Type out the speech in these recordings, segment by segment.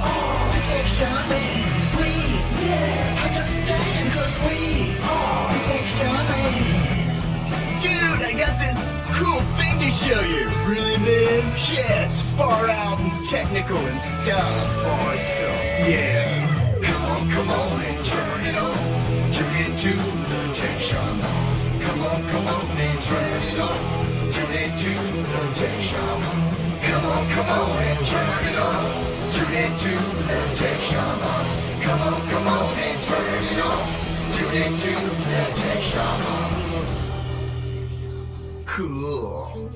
are the Tech Shamans. We understand cause we are the Tech Shamans. Dude, I got this cool thing to show you. Really, man? Yeah, it's far out and technical and stuff. Boy, so yeah. Come on and turn it on. Tune into the Tech Shamans. Come on and turn it on. Tune into the Tech Shamans. Come on and turn it on. Tune into the Tech Shamans. Come on and turn it on. Tune into the Tech Shamans. Cool.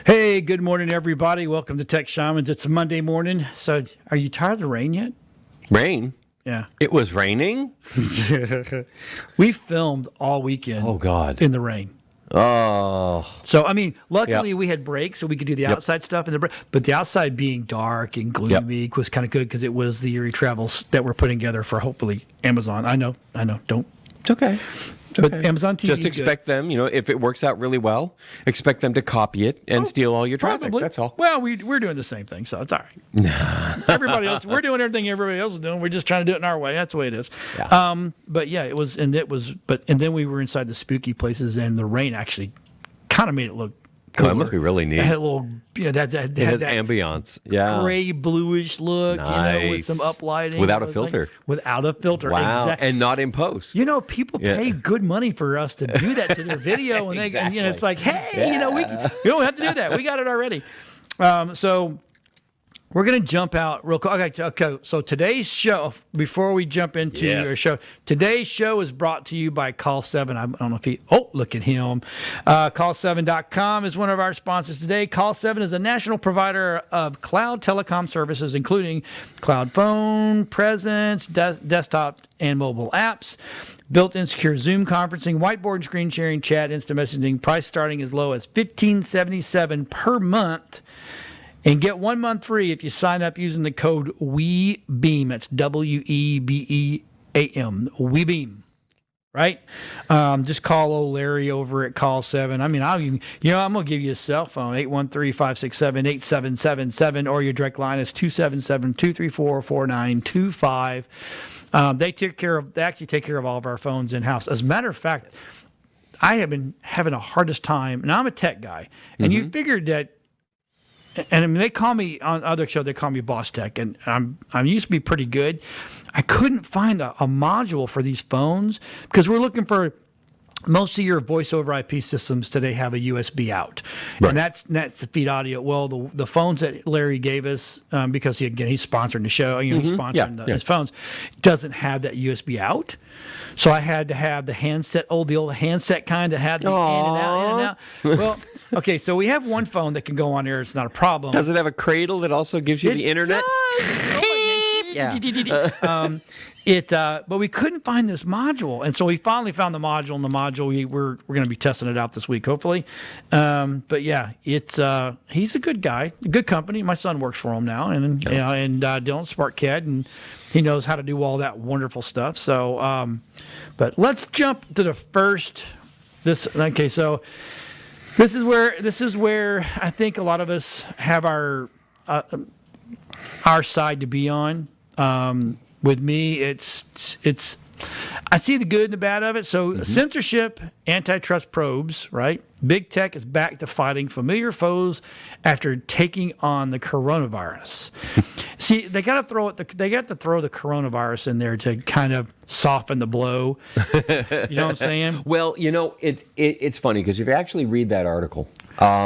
Hey, good morning, everybody. Welcome to Tech Shamans. It's a Monday morning. So, are you tired of the rain yet? Rain? Yeah. It was raining? We filmed all weekend. Oh, God. In the rain. Oh. So, I mean, luckily we had breaks so we could do the outside stuff in the break. But the outside being dark and gloomy was kind of good because it was the Erie travels that we're putting together for hopefully Amazon. I know. Don't. It's okay. But Amazon TV Just expect them, if it works out really well, expect them to copy it and steal all your traffic. Probably. That's all. Well, we're doing the same thing, so it's all right. Everybody else, we're doing everything everybody else is doing. We're just trying to do it in our way. That's the way it is. Yeah. But yeah, and then we were inside the spooky places, and the rain actually kind of made it look cooler. That must be really neat. It had a little, It has ambiance. Yeah. gray bluish look, with Nice. some uplighting. Without a It was filter. without a filter. Wow. Exactly. And not in post. People pay good money for us to do that to their video, and Exactly. it's like, hey, we don't have to do that. We got it already. So we're going to jump out real quick. Okay. So today's show, before we jump into your show, today's show is brought to you by Call 7. I don't know if look at him. Call7.com is one of our sponsors today. Call 7 is a national provider of cloud telecom services, including cloud phone, presence, desktop, and mobile apps. Built-in secure Zoom conferencing, whiteboard screen sharing, chat, instant messaging. Price starting as low as $15.77 per month. And get 1 month free if you sign up using the code WEBEAM. That's WEBEAM. WEBEAM. Right? Just call old Larry over at Call 7. I mean, I'm going to give you a cell phone, 813-567-8777, or your direct line is 277-234-4925. They actually take care of all of our phones in-house. As a matter of fact, I have been having the hardest time, and I'm a tech guy, and you figured that. And I mean, they call me on other shows. They call me Boss Tech, and I used to be pretty good. I couldn't find a module for these phones because we're looking for most of your voice over IP systems today have a USB out, and that's the feed audio. Well, the phones that Larry gave us, because he's sponsoring the show, he's sponsoring his phones, doesn't have that USB out. So I had to have the old handset kind that had the in and out. Well, okay, so we have one phone that can go on there. It's not a problem. Does it have a cradle that also gives you the internet? But we couldn't find this module, and so we finally found the module. And the module we're going to be testing it out this week, hopefully. But yeah, he's a good guy, a good company. My son works for him now, and Dylan Sparkhead, and he knows how to do all that wonderful stuff. So, but let's jump to the first. So this is where I think a lot of us have our side to be on. With me, it's I see the good and the bad of it. So censorship, antitrust probes, right? Big tech is back to fighting familiar foes after taking on the coronavirus. See, they got to throw the coronavirus in there to kind of soften the blow. You know what I'm saying? Well, it's funny because if you actually read that article,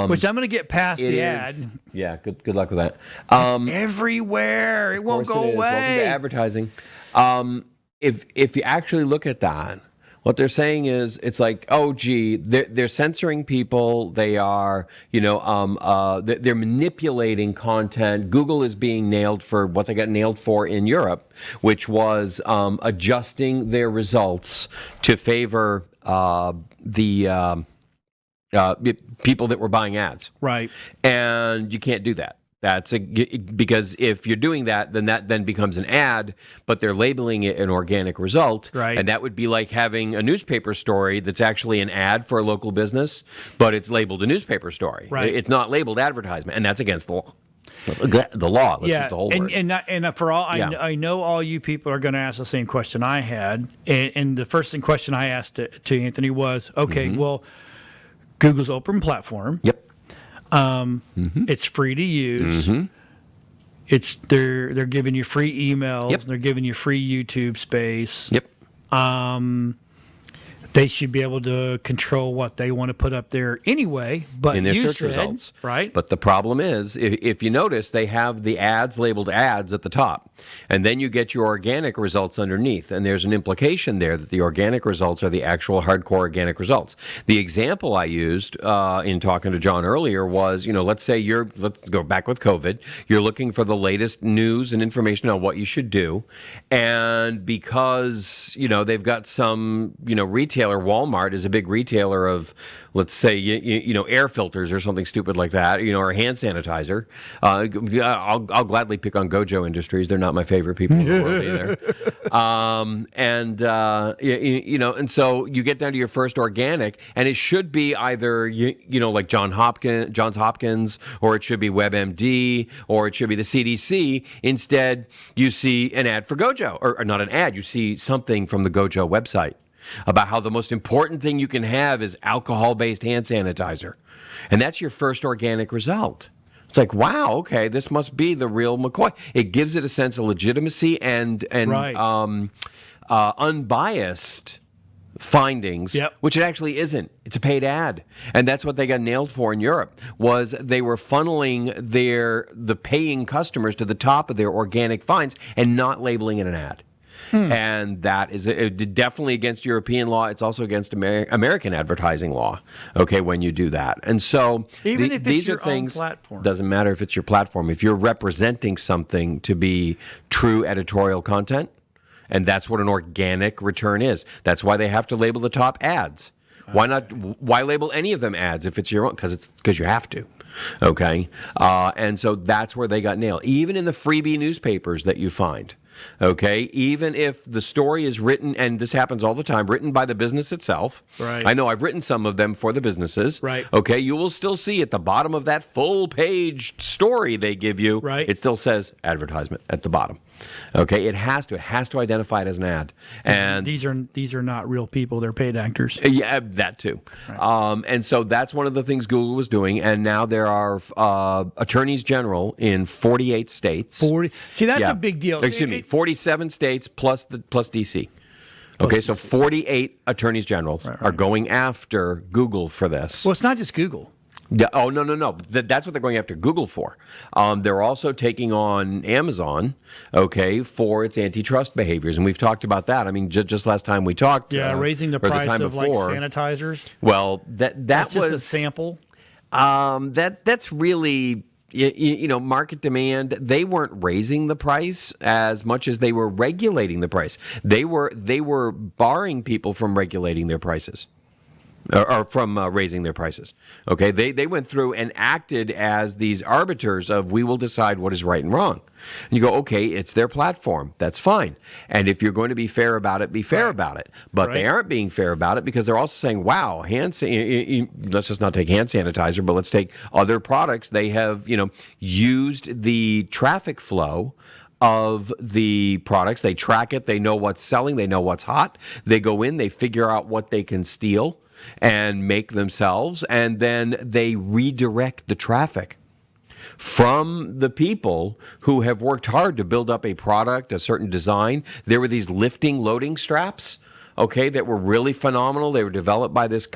which I'm going to get past the ad. Yeah, good luck with that. It's everywhere. It won't go away. Welcome to advertising. If you actually look at that, what they're saying is it's like, oh, gee, they're censoring people. They are, they're manipulating content. Google is being nailed for what they got nailed for in Europe, which was adjusting their results to favor the people that were buying ads. Right. And you can't do that. Because if you're doing that, then that then becomes an ad, but they're labeling it an organic result. Right. And that would be like having a newspaper story that's actually an ad for a local business, but it's labeled a newspaper story. Right. It's not labeled advertisement, and that's against the law. The law. Let's use the whole word. And for all I know, all you people are going to ask the same question I had, and the first question I asked to Anthony was, okay, well, Google's open platform. Yep. It's free to use. It's they're giving you free emails. Yep. They're giving you free YouTube space. Yep. They should be able to control what they want to put up there anyway. But in their you search said, results. right? But the problem is, if you notice, they have the ads labeled ads at the top. And then you get your organic results underneath. And there's an implication there that the organic results are the actual hardcore organic results. The example I used in talking to John earlier was, let's say let's go back with COVID. You're looking for the latest news and information on what you should do. And because, they've got some, retailer, Walmart is a big retailer of, let's say, air filters or something stupid like that, or hand sanitizer. I'll gladly pick on Gojo Industries. They're not my favorite people in the world either. And so you get down to your first organic, and it should be either, like Johns Hopkins, or it should be WebMD, or it should be the CDC. Instead, you see an ad for Gojo, or not an ad, you see something from the Gojo website about how the most important thing you can have is alcohol-based hand sanitizer. And that's your first organic result. It's like, wow, okay, this must be the real McCoy. It gives it a sense of legitimacy and unbiased findings, which it actually isn't. It's a paid ad. And that's what they got nailed for in Europe, was they were funneling the paying customers to the top of their organic finds and not labeling it an ad. And that is definitely against European law. It's also against American advertising law, okay, when you do that. And so even if these it's your are things, own platform. Doesn't matter if it's your platform. If you're representing something to be true editorial content, and that's what an organic return is. That's why they have to label the top ads. Why not? Why label any of them ads if it's your own? Because you have to. Okay, and so that's where they got nailed. Even in the freebie newspapers that you find. Okay, even if the story is written, and this happens all the time, written by the business itself. Right. I know I've written some of them for the businesses. Right. Okay, you will still see at the bottom of that full page story they give you, right, it still says advertisement at the bottom. Okay, it has to identify it as an ad. And these are not real people; they're paid actors. Yeah, that too. Right. And so that's one of the things Google was doing, and now there are attorneys general in 48 states. 40. See, that's a big deal. Excuse me, 47 states plus DC. Okay, so 48 attorneys general are going after Google for this. Well, it's not just Google. Yeah, oh, no. That's what they're going after Google for. They're also taking on Amazon, okay, for its antitrust behaviors. And we've talked about that. I mean, just last time we talked. Yeah, raising the price of like sanitizers. Well, that's just a sample. That's really, market demand. They weren't raising the price as much as they were regulating the price. They were barring people from regulating their prices. Or from raising their prices. Okay, they went through and acted as these arbiters of we will decide what is right and wrong. And you go, okay, it's their platform. That's fine. And if you're going to be fair about it, be fair about it. But they aren't being fair about it because they're also saying, wow, let's just not take hand sanitizer, but let's take other products. They have, used the traffic flow of the products. They track it. They know what's selling. They know what's hot. They go in. They figure out what they can steal and make themselves, and then they redirect the traffic from the people who have worked hard to build up a product, a certain design. There were these lifting loading straps, okay, that were really phenomenal. They were developed by this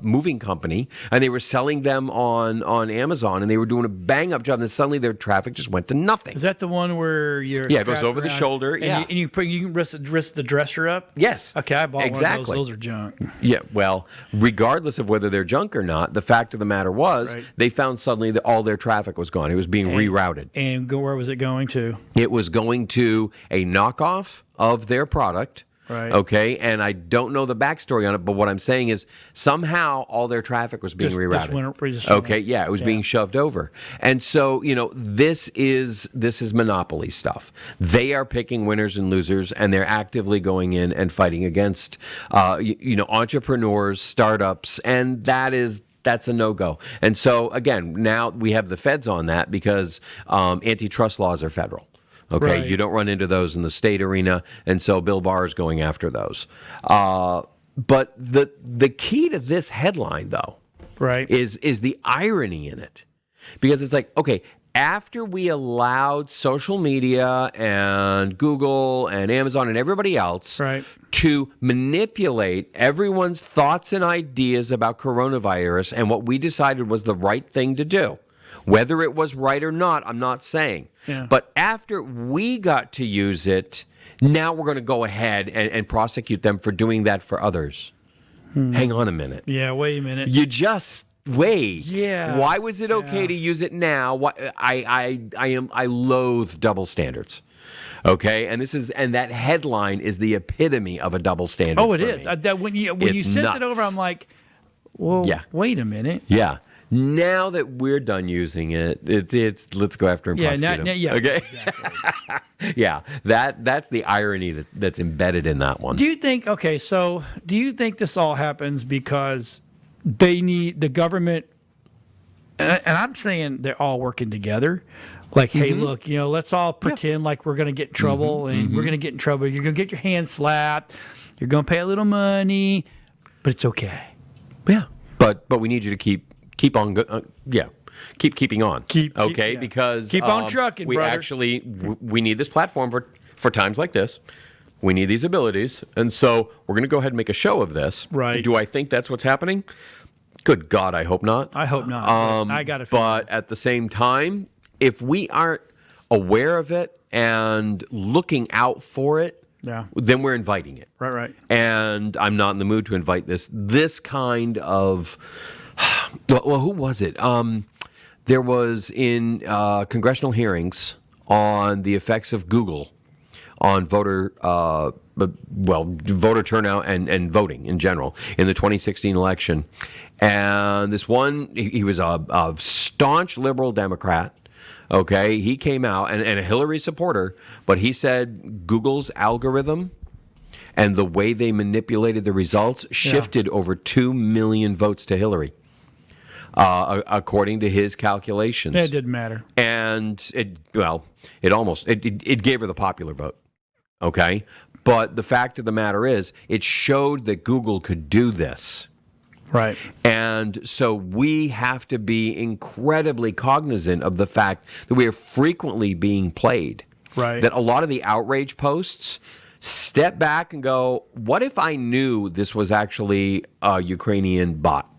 moving company, and they were selling them on Amazon, and they were doing a bang-up job, and then suddenly their traffic just went to nothing. Is that the one where you're it goes over the shoulder, and you can wrist the dresser up? Yes. Okay, I bought one of those. Those are junk. Yeah, well, regardless of whether they're junk or not, the fact of the matter was they found suddenly that all their traffic was gone. It was being rerouted. And where was it going to? It was going to a knockoff of their product. Right. Okay, and I don't know the backstory on it, but what I'm saying is somehow all their traffic was being rerouted. Okay, yeah, it was being shoved over, and so this is monopoly stuff. They are picking winners and losers, and they're actively going in and fighting against entrepreneurs, startups, and that's a no-go. And so, again, now we have the feds on that because antitrust laws are federal. Okay, Right. you don't run into those in the state arena, and so Bill Barr is going after those. But the key to this headline, though, Right. is the irony in it. Because it's like, okay, after we allowed social media and Google and Amazon and everybody else Right. to manipulate everyone's thoughts and ideas about coronavirus and what we decided was the right thing to do, whether it was right or not, I'm not saying. Yeah. But after we got to use it, now we're going to go ahead and prosecute them for doing that for others. Hang on a minute. Yeah, wait a minute. You just wait. Yeah. Why was it okay to use it now? Why, I loathe double standards. Okay, and that headline is the epitome of a double standard. Oh, it for is. me. When you It's sent nuts. it over, I'm like, well, Yeah. wait a minute. Yeah. Now that we're done using it, it's let's go after and Yeah, prosecute them. yeah, Okay. exactly. Yeah. That's the irony that's embedded in that one. Do you think this all happens because they need the government, and I'm saying they're all working together? Like, hey, look, let's all pretend like we're going to get in trouble, and we're going to get in trouble. You're going to get your hand slapped. You're going to pay a little money, but it's okay. Yeah. But we need you to keep on keep keeping on. Because keep on trucking, we brother. actually we need this platform for times like this. We need these abilities, and so we're going to go ahead and make a show of this. Right. Do I think that's what's happening? Good God, I hope not. I hope not. I got it. But at the same time, if we aren't aware of it and looking out for it, then we're inviting it. Right. And I'm not in the mood to invite this kind of. Well, who was it? There was in congressional hearings on the effects of Google on voter turnout and voting in general in the 2016 election. And this one, he was a staunch liberal Democrat. Okay, he came out and a Hillary supporter, but he said Google's algorithm and the way they manipulated the results shifted over 2 million votes to Hillary. According to his calculations. It didn't matter. And it gave her the popular vote. Okay? But the fact of the matter is, it showed that Google could do this. Right. And so we have to be incredibly cognizant of the fact that we are frequently being played. Right. That a lot of the outrage posts step back and go, what if I knew this was actually a Ukrainian bot?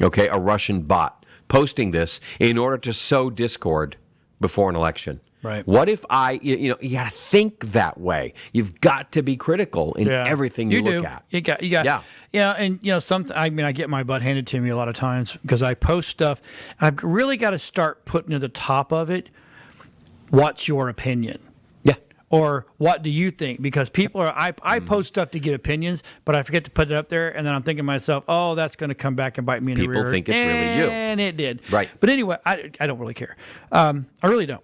Okay, a Russian bot posting this in order to sow discord before an election. Right. What if you got to think that way. You've got to be critical in everything you look at. You got. Yeah. And I get my butt handed to me a lot of times because I post stuff. I've really got to start putting at the top of it, what's your opinion? Yeah. Or what do you think? Because people I post stuff to get opinions, but I forget to put it up there, and then I'm thinking to myself, oh, that's going to come back and bite me in the rear. People think it's really you. And it did. Right. But anyway, I don't really care. I really don't.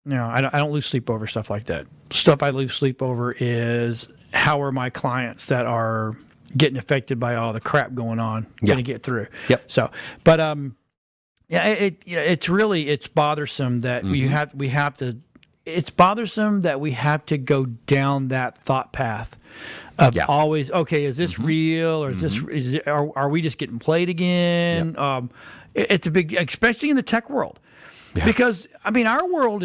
I don't lose sleep over stuff like that. Stuff I lose sleep over is how are my clients that are getting affected by all the crap going on going to get through. Yep. So, but it's bothersome that we have to. It's bothersome that we have to go down that thought path of always, okay, is this real or are we just getting played again? Yep. It's a big, especially in the tech world, because our world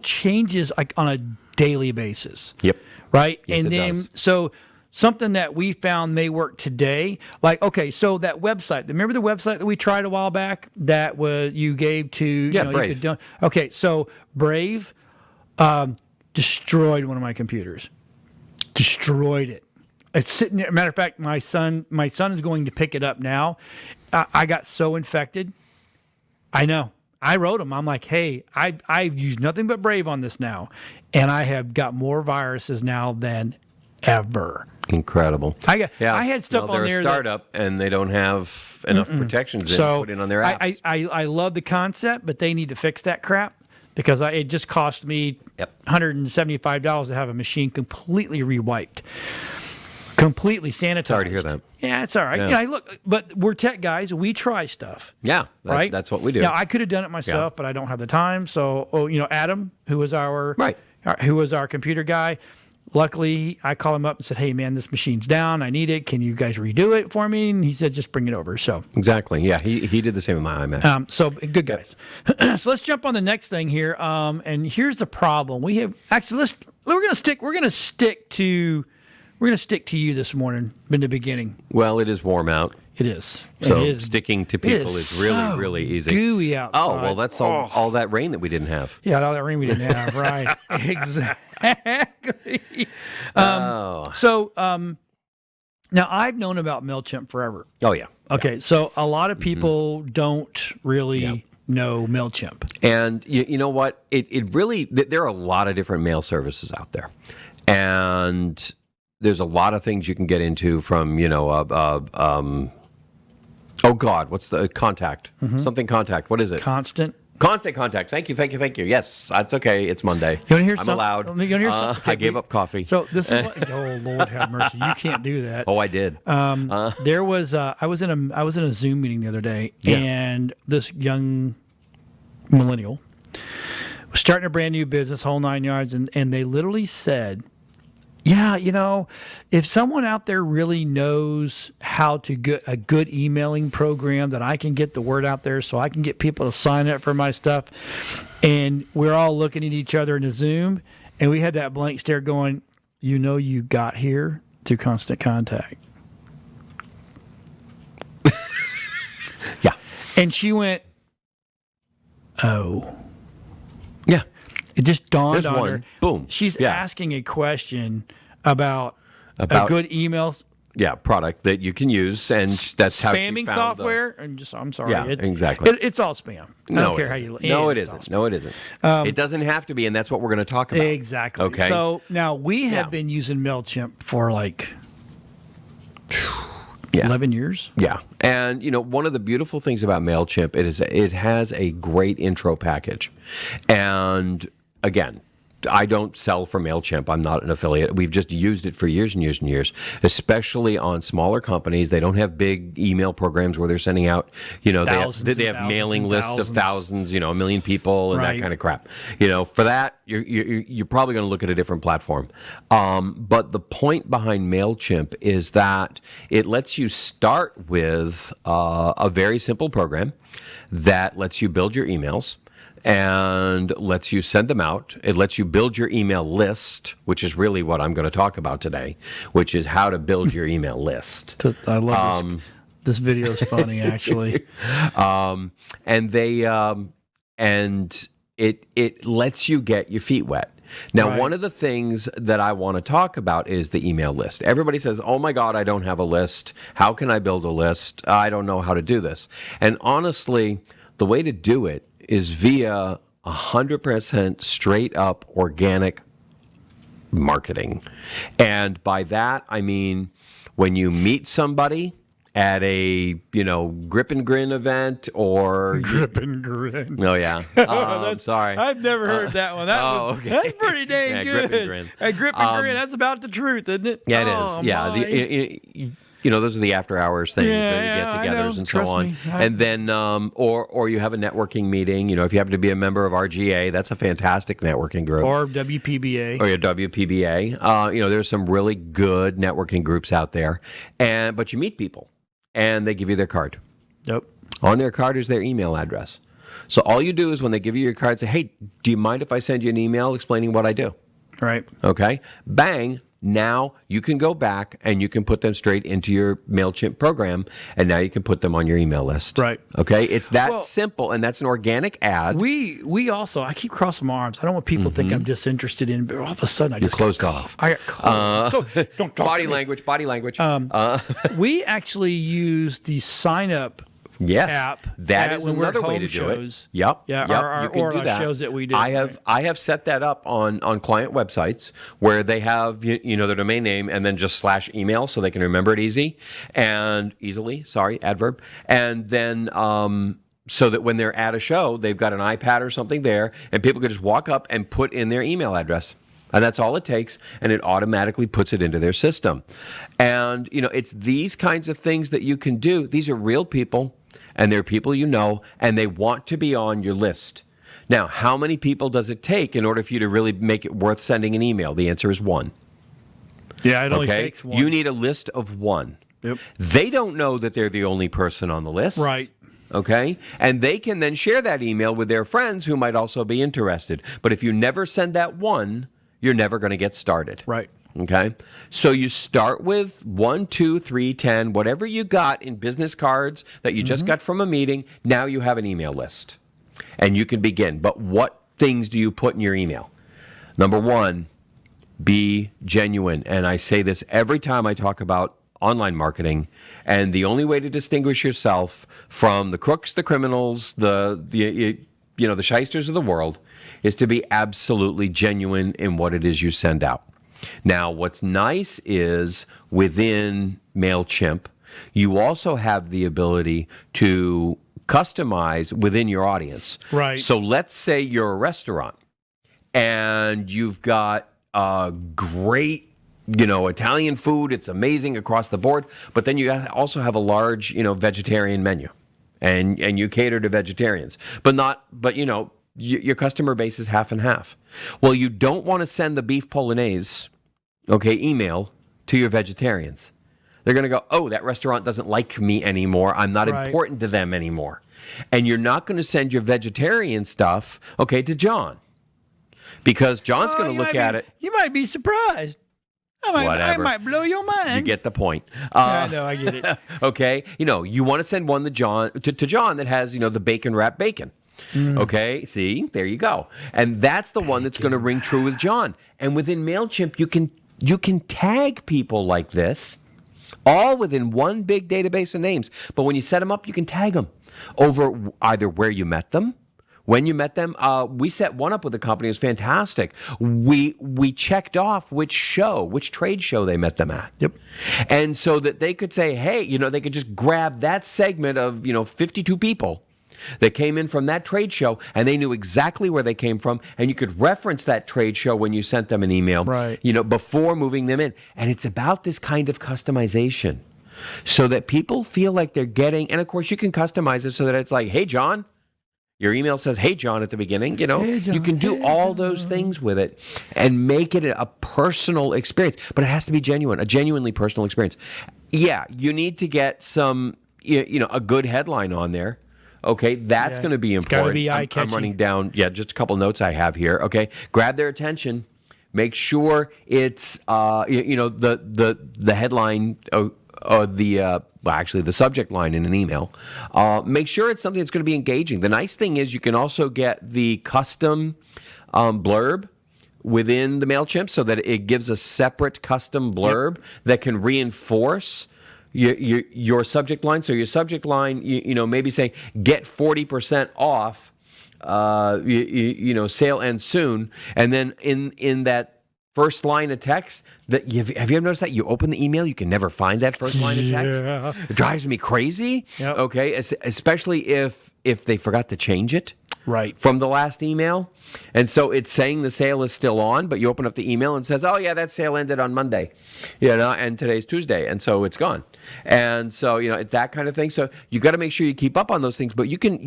changes like on a daily basis. Yep. Right. Yes, and then so something that we found may work today, like, okay, so that website, remember the website that we tried a while back that you gave to, Brave. Okay. So Brave, destroyed one of my computers. Destroyed it. It's sitting there. Matter of fact, my son is going to pick it up now. I got so infected. I know. I wrote him. I'm like, hey, I've used nothing but Brave on this now, and I have got more viruses now than ever. Incredible. I had stuff on they're there. a startup and they don't have enough protections put in on their apps. I love the concept, but they need to fix that crap because it just cost me $175 to have a machine completely rewiped, completely sanitized. Sorry to hear that. Yeah, it's all right. Yeah. Look, but we're tech guys. We try stuff. Yeah, right. That's what we do. Now I could have done it myself, but I don't have the time. So, Adam, who was our computer guy. Luckily, I called him up and said, "Hey, man, this machine's down. I need it. Can you guys redo it for me?" And he said, "Just bring it over." So exactly, yeah, he did the same with my iMac. So good guys. So let's jump on the next thing here. And here's the problem. We have actually we're gonna stick to you this morning in the beginning. Well, it is warm out. It is. So sticking to people is really, really easy. Gooey outside. Oh, well, that's all that rain that we didn't have. Yeah, all that rain we didn't have. Right. Exactly. So now I've known about Mailchimp forever. Oh, yeah. Okay. So a lot of people don't really know Mailchimp. And you know what? It really, there are a lot of different mail services out there. And there's a lot of things you can get into from, oh God, what's the contact? Something contact. What is it? Constant Contact. Thank you. Yes, that's okay. It's Monday. You want to hear I'm something? allowed. You want to hear something? I gave up coffee. So this is oh Lord have mercy. You can't do that. Oh, I did. There was I was in a Zoom meeting the other day, and this young millennial was starting a brand new business, whole 9 yards, and they literally said, yeah, if someone out there really knows how to get a good emailing program that I can get the word out there so I can get people to sign up for my stuff, and we're all looking at each other in a Zoom, and we had that blank stare going, you got here through Constant Contact. Yeah. And she went, oh. Yeah. It just dawned There's on one. her. Boom. She's Yeah. asking a question about a good email product that you can use, and that's how she spamming found software. And I'm sorry. Yeah, exactly. It's all spam. I don't care how you. No, it it's all isn't. spam. No, it isn't. It doesn't have to be, and that's what we're going to talk about. Exactly. Okay. So now we have been using Mailchimp for 11 years. Yeah. And, one of the beautiful things about Mailchimp is it has a great intro package. And, again, I don't sell for Mailchimp. I'm not an affiliate. We've just used it for years and years and years, especially on smaller companies. They don't have big email programs where they're sending out, they have mailing lists of thousands, 1 million people and that kind of crap. For that, you're probably going to look at a different platform. But the point behind Mailchimp is that it lets you start with a very simple program that lets you build your emails and lets you send them out. It lets you build your email list, which is really what I'm going to talk about today, which is how to build your email list. I love this. This video is funny, actually. And it lets you get your feet wet. Now, one of the things that I want to talk about is the email list. Everybody says, oh my God, I don't have a list. How can I build a list? I don't know how to do this. And honestly, the way to do it is via 100% straight up organic marketing. And by that, I mean, when you meet somebody at a, grip and grin event or... Grip and grin. Oh, yeah. I'm sorry. I've never heard that one. That's pretty dang good. Grip and grin. Hey, grip and grin, that's about the truth, isn't it? Yeah, it is. Yeah. Those are the after hours things, the get-togethers and so on. And then, or you have a networking meeting. If you happen to be a member of RGA, that's a fantastic networking group. Or WPBA. Or your WPBA. There's some really good networking groups out there. But you meet people, and they give you their card. Yep. On their card is their email address. So all you do is when they give you your card, say, hey, do you mind if I send you an email explaining what I do? Right. Okay. Bang. Now you can go back and you can put them straight into your Mailchimp program, and now you can put them on your email list. Right. Okay. It's that simple, and that's an organic ad. We also, I keep crossing my arms. I don't want people to think I'm disinterested in, but all of a sudden I just closed off. I got cold. So don't talk Body to me. language. We actually use the sign up Yes, app. that is when we're another way home to do it. shows. Yep. Yeah, yep. You can or do our that. shows that we do. I have set that up on client websites where they have their domain name and then just /email so they can remember it easily. Sorry, adverb. And then so that when they're at a show, they've got an iPad or something there, and people can just walk up and put in their email address. And that's all it takes, and it automatically puts it into their system. And, it's these kinds of things that you can do. These are real people, and they're people you know, and they want to be on your list. Now, how many people does it take in order for you to really make it worth sending an email? The answer is one. Yeah, it only takes one. You need a list of one. Yep. They don't know that they're the only person on the list. Right. Okay? And they can then share that email with their friends who might also be interested. But if you never send that one, you're never going to get started. Right. Okay? So you start with 1, 2, 3, 10, whatever you got in business cards that you just got from a meeting. Now you have an email list. And you can begin. But what things do you put in your email? Number one, be genuine. And I say this every time I talk about online marketing. And the only way to distinguish yourself from the crooks, the criminals, the shysters of the world is to be absolutely genuine in what it is you send out. Now, what's nice is within Mailchimp, you also have the ability to customize within your audience. Right. So let's say you're a restaurant and you've got a great Italian food. It's amazing across the board. But then you also have a large, vegetarian menu. And you cater to vegetarians. But your customer base is half and half. Well, you don't want to send the beef polonaise, email to your vegetarians. They're going to go, oh, that restaurant doesn't like me anymore. I'm not important to them anymore. And you're not going to send your vegetarian stuff, to John. Because John's going to look at it. You might be surprised. I might blow your mind. You get the point. I know, I get it. Okay? You want to send one to John that has, the bacon wrapped bacon. Okay? See? There you go. And that's the one that's going to ring true with John. And within Mailchimp, you can tag people like this all within one big database of names. But when you set them up, you can tag them over either where you met them, when you met them. We set one up with a company. It was fantastic. We checked off which trade show they met them at. Yep. And so that they could say, hey, they could just grab that segment of, 52 people that came in from that trade show, and they knew exactly where they came from, and you could reference that trade show when you sent them an email, right, before moving them in. And it's about this kind of customization so that people feel like they're getting, and of course you can customize it so that it's like, hey, John. Your email says, hey, John, at the beginning. Hey, John, you can do all those things with it and make it a personal experience. But it has to be genuine, a genuinely personal experience. Yeah, you need to get some, a good headline on there. Okay, that's going to be important. It's got to be eye-catching. I'm running down, just a couple notes I have here. Okay, grab their attention. Make sure it's, the headline the subject line in an email. Make sure it's something that's going to be engaging. The nice thing is you can also get the custom blurb within the Mailchimp so that it gives a separate custom blurb that can reinforce your subject line. So your subject line, maybe say, get 40% off, sale ends soon. And then in that first line of text, have you ever noticed that? You open the email, you can never find that first line of text. It drives me crazy. Yep. Okay, especially if they forgot to change it. Right. From the last email. And so it's saying the sale is still on, but you open up the email and it says, oh, yeah, that sale ended on Monday, and today's Tuesday. And so it's gone. And so, that kind of thing. So you got to make sure you keep up on those things, but you can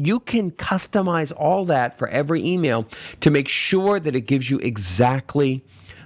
customize all that for every email to make sure that it gives you exactly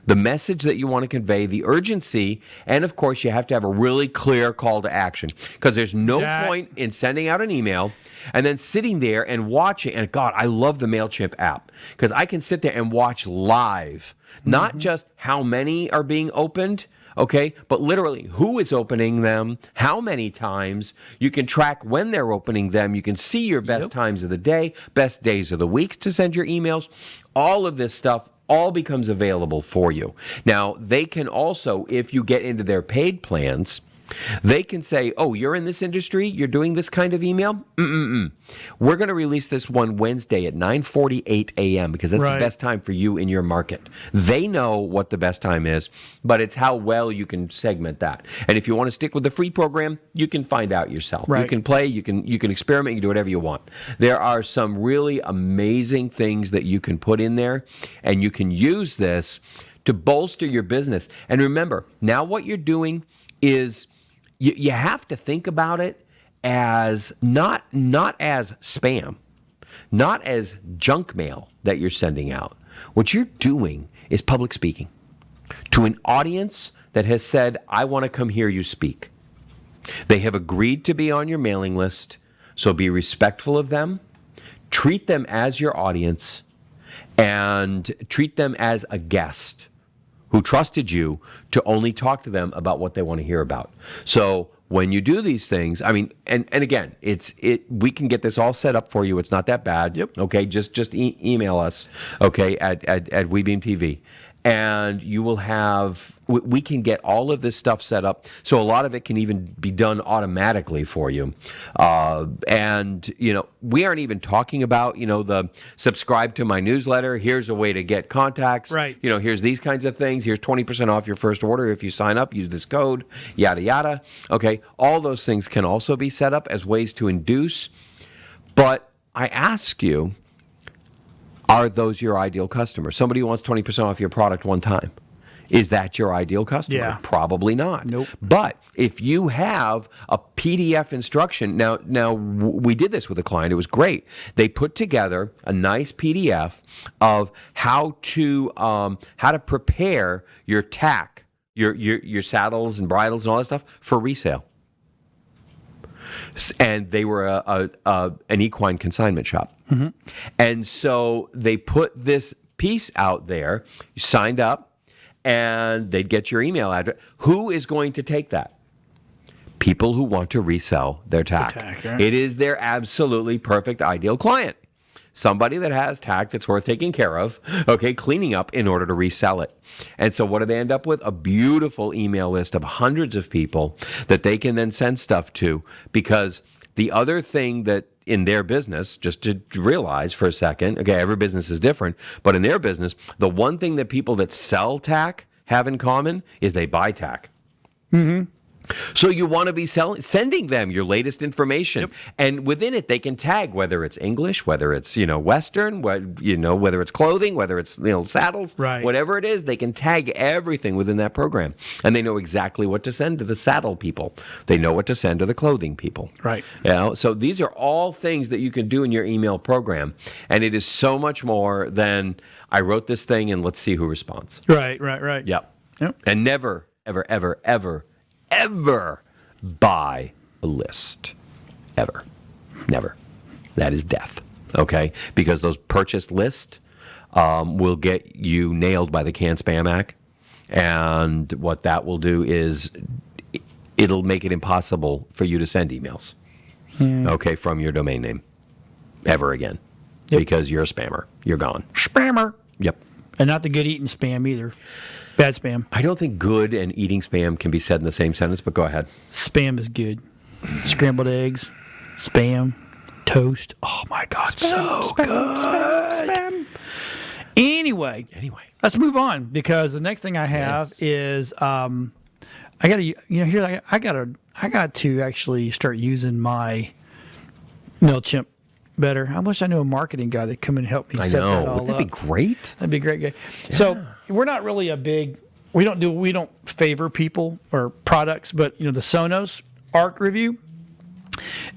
the message that you want to convey, the urgency, and of course, you have to have a really clear call to action, because there's no point in sending out an email and then sitting there and watching. And God, I love the Mailchimp app because I can sit there and watch live, not just how many are being opened, but literally who is opening them, how many times. You can track when they're opening them. You can see your best times of the day, best days of the week to send your emails. All of this stuff all becomes available for you. Now, they can also, if you get into their paid plans, They can say, oh, you're in this industry, you're doing this kind of email? We're going to release this one Wednesday at 9:48 a.m. because that's the best time for you in your market. They know what the best time is, but it's how well you can segment that. And if you want to stick with the free program, you can find out yourself. You can play, you can experiment, you can do whatever you want. There are some really amazing things that you can put in there, and you can use this to bolster your business. And remember, now what you're doing is you have to think about it as not as spam, not as junk mail that you're sending out. What you're doing is public speaking to an audience that has said, I want to come hear you speak. They have agreed to be on your mailing list, so be respectful of them, treat them as your audience, and treat them as a guest who trusted you to only talk to them about what they want to hear about. So when you do these things, I mean, and again, we can get this all set up for you. It's not that bad. Yep. Okay, just email us, okay, at WeBeam TV. And you will have, we can get all of this stuff set up. So a lot of it can even be done automatically for you. And, we aren't even talking about, the subscribe to my newsletter. Here's a way to get contacts. Right. Here's these kinds of things. Here's 20% off your first order if you sign up, use this code, yada, yada. Okay. All those things can also be set up as ways to induce. But I ask you, are those your ideal customers? Somebody who wants 20% off your product one time. Is that your ideal customer? Yeah. Probably not. Nope. But if you have a PDF instruction, now we did this with a client. It was great. They put together a nice PDF of how to prepare your tack, your saddles and bridles and all that stuff for resale. And they were an equine consignment shop. Mm-hmm. And so they put this piece out there, you signed up, and they'd get your email address. Who is going to take that? People who want to resell their tack. Right? It is their absolutely perfect ideal client. Somebody that has tack that's worth taking care of, okay, cleaning up in order to resell it. And so what do they end up with? A beautiful email list of hundreds of people that they can then send stuff to, because the other thing that in their business, just to realize for a second, okay, every business is different, but in their business, the one thing that people that sell tack have in common is they buy tack. Mm-hmm. So you want to be sending them your latest information. Yep. And within it, they can tag whether it's English, whether it's, Western, whether it's clothing, whether it's, saddles, right. Whatever it is, they can tag everything within that program. And they know exactly what to send to the saddle people. They know what to send to the clothing people. Right. So these are all things that you can do in your email program. And it is so much more than I wrote this thing and let's see who responds. Right. Yep. And never, ever, ever, ever buy a list. Ever. Never. That is death. Okay? Because those purchased lists will get you nailed by the Can Spam Act. And what that will do is it'll make it impossible for you to send emails, okay, from your domain name ever again. Yep. Because you're a spammer. You're gone. Spammer. Yep. And not the good eating spam either. Bad spam. I don't think good and eating spam can be said in the same sentence, but go ahead. Spam is good. Scrambled eggs, spam, toast. Oh my God, so good. Spam. Anyway, let's move on, because the next thing I have is I got to actually start using my Mailchimp better. I wish I knew a marketing guy that come and help me set that all up. Wouldn't that be great? That'd be great. Yeah. So we're not really we don't favor people or products, but the Sonos Arc review,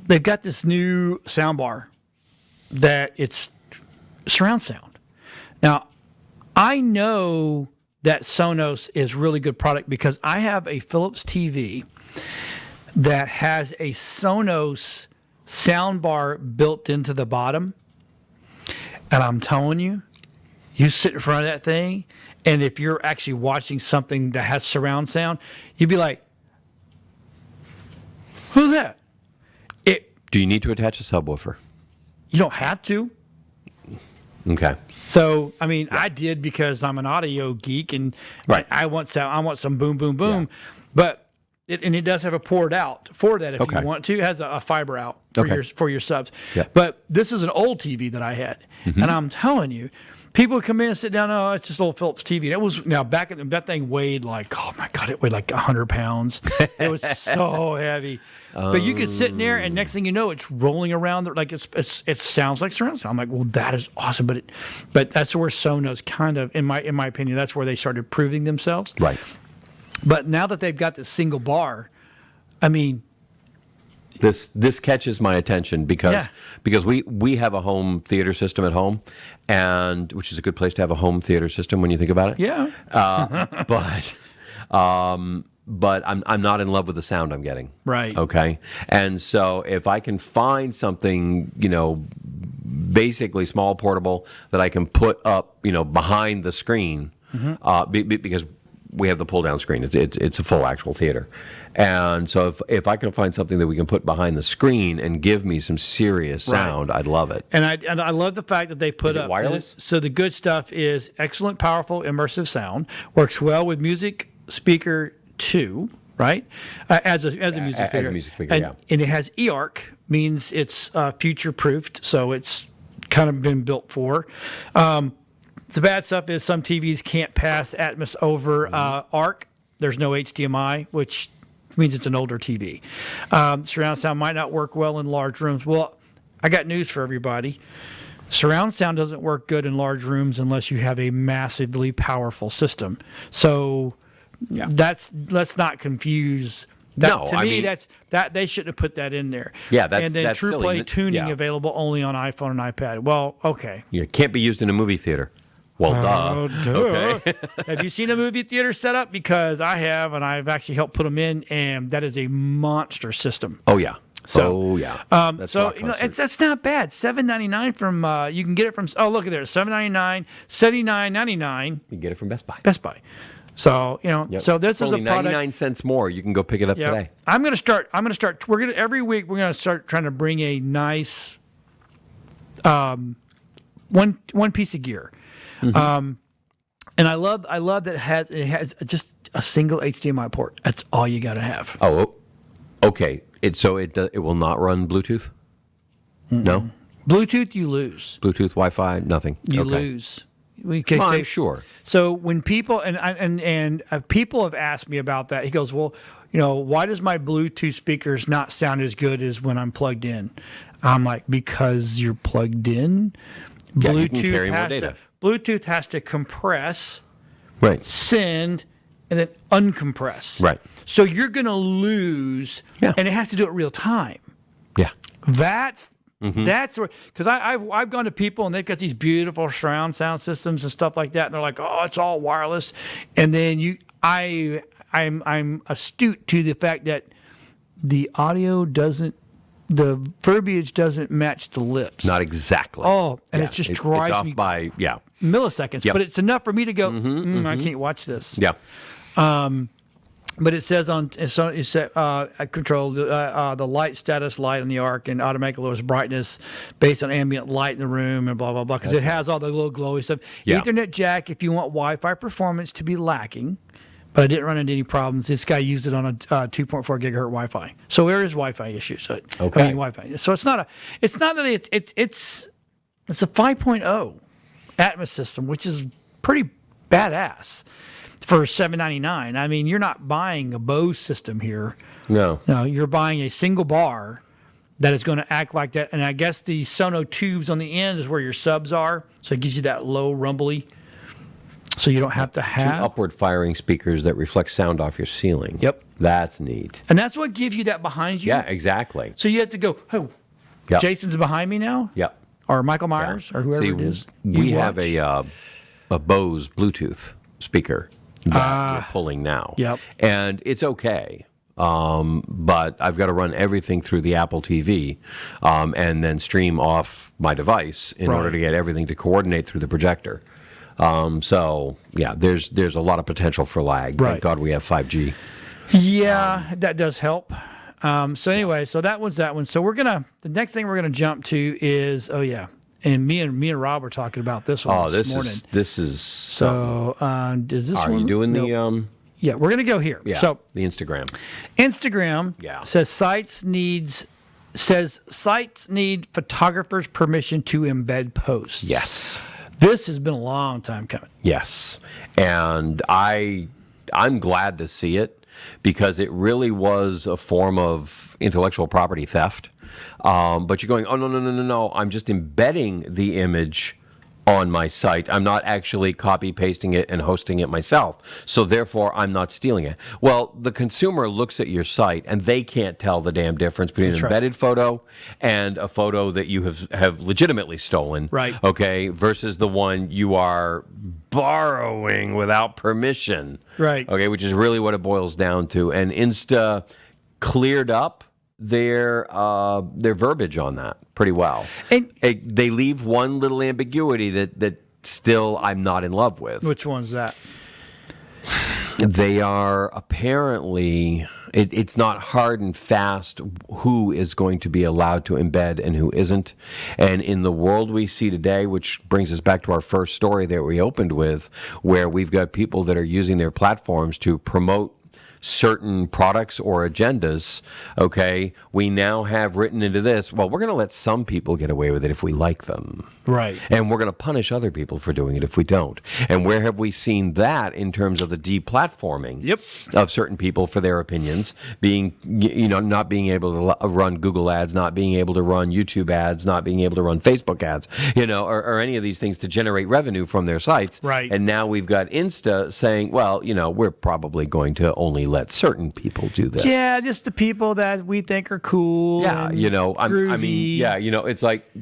they've got this new soundbar that it's surround sound. Now, I know that Sonos is really good product because I have a Philips TV that has a Sonos soundbar built into the bottom, and I'm telling you, you sit in front of that thing, and if you're actually watching something that has surround sound, you'd be like, who's that? Do you need to attach a subwoofer? You don't have to. Okay. So, I mean, I did because I'm an audio geek, and I want some boom, boom, boom. Yeah. But and it does have a port out for that if Okay. you want to. It has a fiber out for Okay. your subs. Yeah. But this is an old TV that I had, and I'm telling you, people would come in and sit down. Oh, it's just old Philips TV. And it was now back in that thing weighed like, oh my god, it weighed like 100 pounds. It was so heavy. But you could sit in there, and next thing you know, it's rolling around. Like it sounds like surround sound. I'm like, well, that is awesome. But that's where Sonos kind of, in my opinion, that's where they started proving themselves. Right. But now that they've got this single bar, I mean, This catches my attention because Yeah. we have a home theater system at home, and which is a good place to have a home theater system when you think about it. yeah, But I'm not in love with the sound I'm getting. Right. Okay. And so if I can find something, basically small, portable that I can put up, behind the screen, because we have the pull down screen. It's a full actual theater. And so if I can find something that we can put behind the screen and give me some serious sound, I'd love it. and I love the fact that they put Is it up wireless? So the good stuff is excellent, powerful, immersive sound. Works well with music speaker 2, right? As a music speaker. As a music speaker, and, yeah. And it has eARC, means it's future proofed, so it's kind of been built for. The bad stuff is some TVs can't pass Atmos over ARC. There's no HDMI, which means it's an older TV. Surround sound might not work well in large rooms. Well, I got news for everybody. Surround sound doesn't work good in large rooms unless you have a massively powerful system. So let's not confuse. No, to I me, mean- that's they shouldn't have put that in there. Yeah, that's- and then that's True silly. Play tuning Yeah. available only on iPhone and iPad. Well, okay. It can't be used in a movie theater. Well, duh. Okay. Have you seen a movie theater setup? Because I have, and I've actually helped put them in, and that is a monster system. Oh yeah. So, That's so blockbuster. that's not bad. $7.99 from you can get it from. Oh, look at there, $7.99, $79.99. You get it from Best Buy. Best Buy. So Yep. so this For is a only product. 99 cents more. You can go pick it up Yep. today. I'm gonna start. We're gonna every week. We're gonna start trying to bring a nice, one piece of gear. And I love that it has just a single HDMI port. That's all you got to have. Oh, okay. It will not run Bluetooth. No, Bluetooth, you lose. Bluetooth, Wi-Fi, nothing. You Okay. lose. We can Well, say- I'm sure. So when people and people have asked me about that, he goes, "Well, why does my Bluetooth speakers not sound as good as when I'm plugged in?" I'm like, "Because you're plugged in. Yeah, you can carry more has data. to Bluetooth has to compress, Right. send, and then uncompress. Right. So you're going to lose, Yeah. and it has to do it real time. Yeah. That's where, because I've gone to people and they've got these beautiful surround sound systems and stuff like that, and they're like, oh, it's all wireless, and then I'm astute to the fact that the audio doesn't, the verbiage doesn't match the lips. Not exactly. Oh, and Yeah, it just it's drives off me by milliseconds. Yep. But it's enough for me to go, I can't watch this. Yeah. But it says I control the light status light on the Arc and automatically lowers brightness based on ambient light in the room and blah, blah, blah. Because it has all the little glowy stuff. Yeah. Ethernet jack if you want Wi-Fi performance to be lacking. But I didn't run into any problems. This guy used it on a 2.4 gigahertz Wi-Fi. So there is Wi-Fi issues. So Okay. Wi-Fi. So it's not it's a 5.0 Atmos system, which is pretty badass for $7.99. I mean, you're not buying a Bose system here. No. No, you're buying a single bar that is going to act like that. And I guess the Sonos tubes on the end is where your subs are. So it gives you that low rumbly. So you don't have to Two have. upward firing speakers that reflect sound off your ceiling. Yep. That's neat. And that's what gives you that behind you. Yeah, exactly. So you have to go, oh, Yep. Jason's behind me now? Yep. Or Michael Myers or whoever See, it is. we You have watch. a Bose Bluetooth speaker that we're pulling now. Yep. And it's okay. But I've got to run everything through the Apple TV and then stream off my device in order to get everything to coordinate through the projector. So yeah, there's a lot of potential for lag. Right. Thank God we have 5G. Yeah, that does help. So anyway, so that was that one. So the next thing we're gonna jump to is and me and Rob were talking about this one Oh, this morning. this is So is this Are one? you doing No. the Yeah, we're going to go here. Yeah, So the Instagram. Instagram Yeah. says sites need photographers' permission to embed posts. Yes. This has been a long time coming. Yes. And I'm glad to see it because it really was a form of intellectual property theft. But you're going, oh, no. I'm just embedding the image on my site. I'm not actually copy pasting it and hosting it myself. So therefore, I'm not stealing it. Well, the consumer looks at your site and they can't tell the damn difference between an embedded photo and a photo that you have legitimately stolen. Right. Okay. Versus the one you are borrowing without permission. Right. Okay. Which is really what it boils down to. And Insta cleared up their verbiage on that pretty well. And They leave one little ambiguity that still I'm not in love with. which one's that? They are apparently, it's not hard and fast who is going to be allowed to embed and who isn't. And in the world we see today, which brings us back to our first story that we opened with, where we've got people that are using their platforms to promote certain products or agendas, okay, we now have written into this, well, we're going to let some people get away with it if we like them. Right. And we're going to punish other people for doing it if we don't. And where have we seen that in terms of the deplatforming of certain people for their opinions, being, not being able to run Google ads, not being able to run YouTube ads, not being able to run Facebook ads, or any of these things to generate revenue from their sites. Right. And now we've got Insta saying, well, we're probably going to only let certain people do this. Yeah, just the people that we think are cool. Yeah, and groovy. It's like,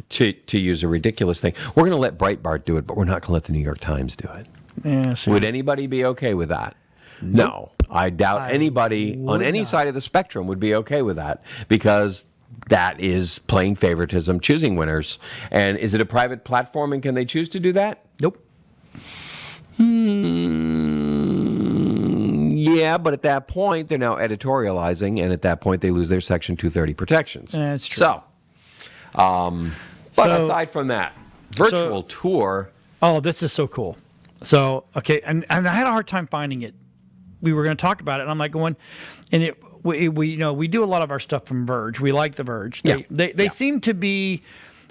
to use a ridiculous thing, we're going to let Breitbart do it, but we're not going to let the New York Times do it. Yeah, so Would anybody be okay with that? No. I doubt anybody on any side of the spectrum would be okay with that, because that is plain favoritism, choosing winners. And is it a private platform, and can they choose to do that? Nope. Yeah, but at that point, they're now editorializing, and at that point, they lose their Section 230 protections. That's true. So, but aside from that, virtual tour. Oh, this is so cool. So, okay, and I had a hard time finding it. We were going to talk about it, and I'm like going, and we do a lot of our stuff from Verge. We like the Verge. They seem to be,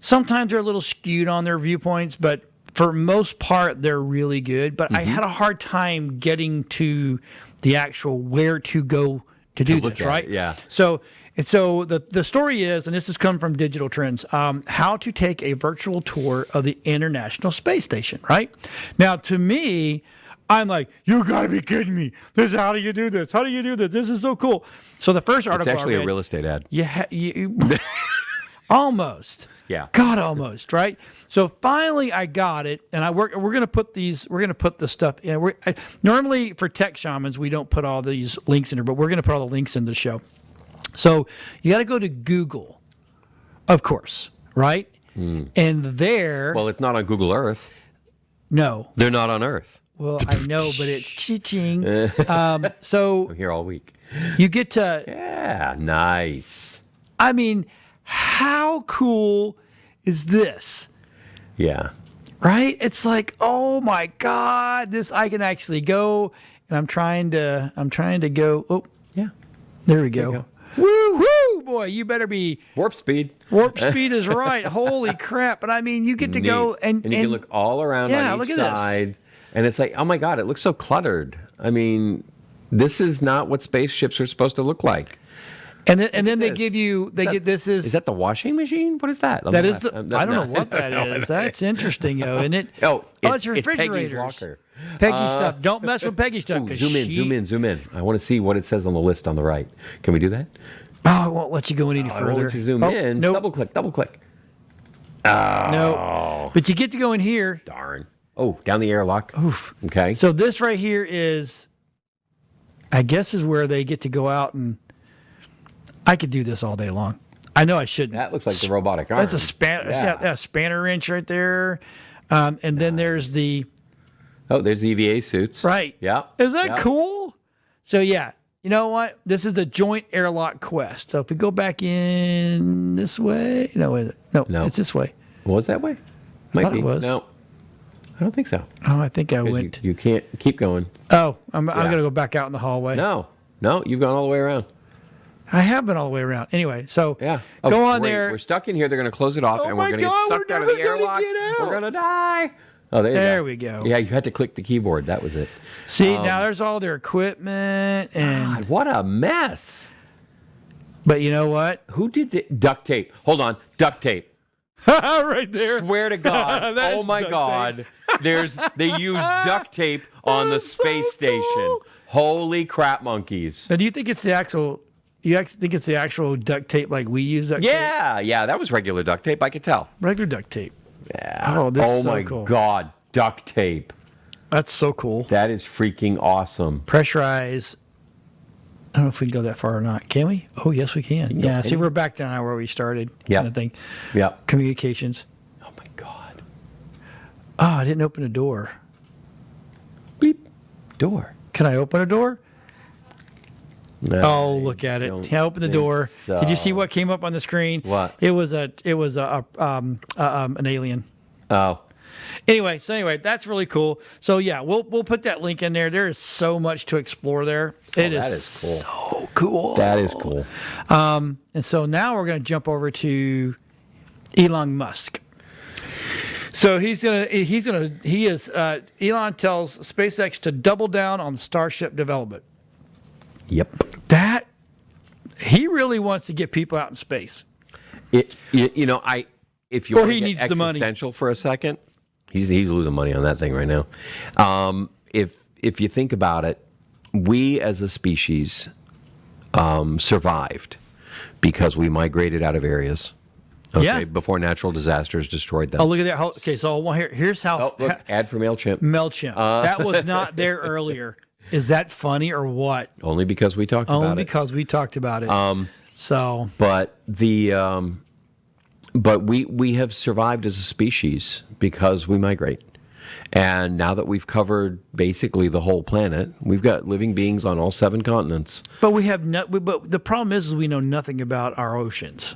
sometimes they're a little skewed on their viewpoints, but for most part, they're really good. But I had a hard time getting to the actual where to go to do this, right? Yeah. So the story is, and this has come from Digital Trends, how to take a virtual tour of the International Space Station, right? Now, to me, I'm like, you got to be kidding me. How do you do this? How do you do this? This is so cool. So the first article It's actually a real estate ad. Almost. Yeah. God, almost, right? So finally I got it, and we're going to put the stuff in. Normally for Tech Shamans, we don't put all these links in there, but we're going to put all the links in the show. So you got to go to Google, of course, right? And there. Well, it's not on Google Earth. No. They're not on Earth. Well, I know, but it's teaching. So I'm here all week. you get to. Yeah, nice. I mean, how cool is this? Yeah. Right? It's like, oh my God, I can actually go, and I'm trying to go. Oh, Yeah. there we go. Woo, woo, boy, you better be. Warp speed. Warp speed is right. Holy crap. But I mean, you get to go and you can look all around on each side. And it's like, oh my God, it looks so cluttered. I mean, this is not what spaceships are supposed to look like. And then they give you, Is that the washing machine? What is that? I don't know what that is. That's interesting, though, isn't it? It's refrigerators. Peggy's locker. Peggy stuff. Don't mess with Peggy stuff. Ooh, zoom in. I want to see what it says on the list on the right. Can we do that? Oh, I won't let you go any I further. won't let you zoom in. Nope. Double click. No. But you get to go in here. Darn. Oh, down the airlock. Oof. Okay. So this right here is, I guess, is where they get to go out, and I could do this all day long. I know I shouldn't. That looks like the robotic arm. That's a spanner wrench right there. And then there's the. Oh, there's EVA suits. Right. Yeah. Is that cool? So, yeah. You know what? This is the Joint Airlock Quest. So if we go back in this way. No, is it? No, it's this way. Was that way? I thought it was. No. I don't think so. Oh, I think I 'Cause went. You can't keep going. Oh, I'm going to go back out in the hallway. No, you've gone all the way around. I have been all the way around. Anyway, so Yeah. go on great. there. We're stuck in here. They're going to close it off, and we're my going to get God, sucked we're out of the never gonna airlock. get out. We're going to die. Oh, There we go. Yeah, you had to click the keyboard. That was it. See, now there's all their equipment and. God, what a mess. But you know what? Who did the duct tape? Hold on, duct tape. Right there. Swear to God. That Oh is my duct God. They use duct tape on the That's so space station. cool. Holy crap monkeys. Now, do you think it's the actual? Think it's the actual duct tape like we use duct tape? Yeah, that was regular duct tape. I could tell. Regular duct tape. Yeah. Oh, this is so my cool. God, duct tape. That's so cool. That is freaking awesome. Pressurize. I don't know if we can go that far or not. Can we? Oh, yes, we can. Yeah. See, we're back down where we started. Yep. Kind of thing. Yep. Communications. Oh my God. Oh, I didn't open a door. Beep. Door. Can I open a door? No, Oh, look at it. don't I opened the think door. Did you so. see what came up on the screen? What? It was an alien. Oh. Anyway, that's really cool. So yeah, we'll put that link in there. There is so much to explore there. It that is is cool. so cool. That is cool. And so now we're going to jump over to Elon Musk. So Elon tells SpaceX to double down on Starship development. Yep. That he really wants to get people out in space. If you Or want he to needs get the money. existential for a second, he's losing money on that thing right now. If you think about it, we as a species survived because we migrated out of areas. Okay, Yeah. before natural disasters destroyed them. Oh, look at that. Okay, so here's how. Oh, look, ad for Mailchimp. Mailchimp. That was not there earlier. Is that funny or what? Only because we talked about it. Only because we talked about it. So But we have survived as a species because we migrate. And now that we've covered basically the whole planet, we've got living beings on all 7 continents. but we have but the problem is we know nothing about our oceans.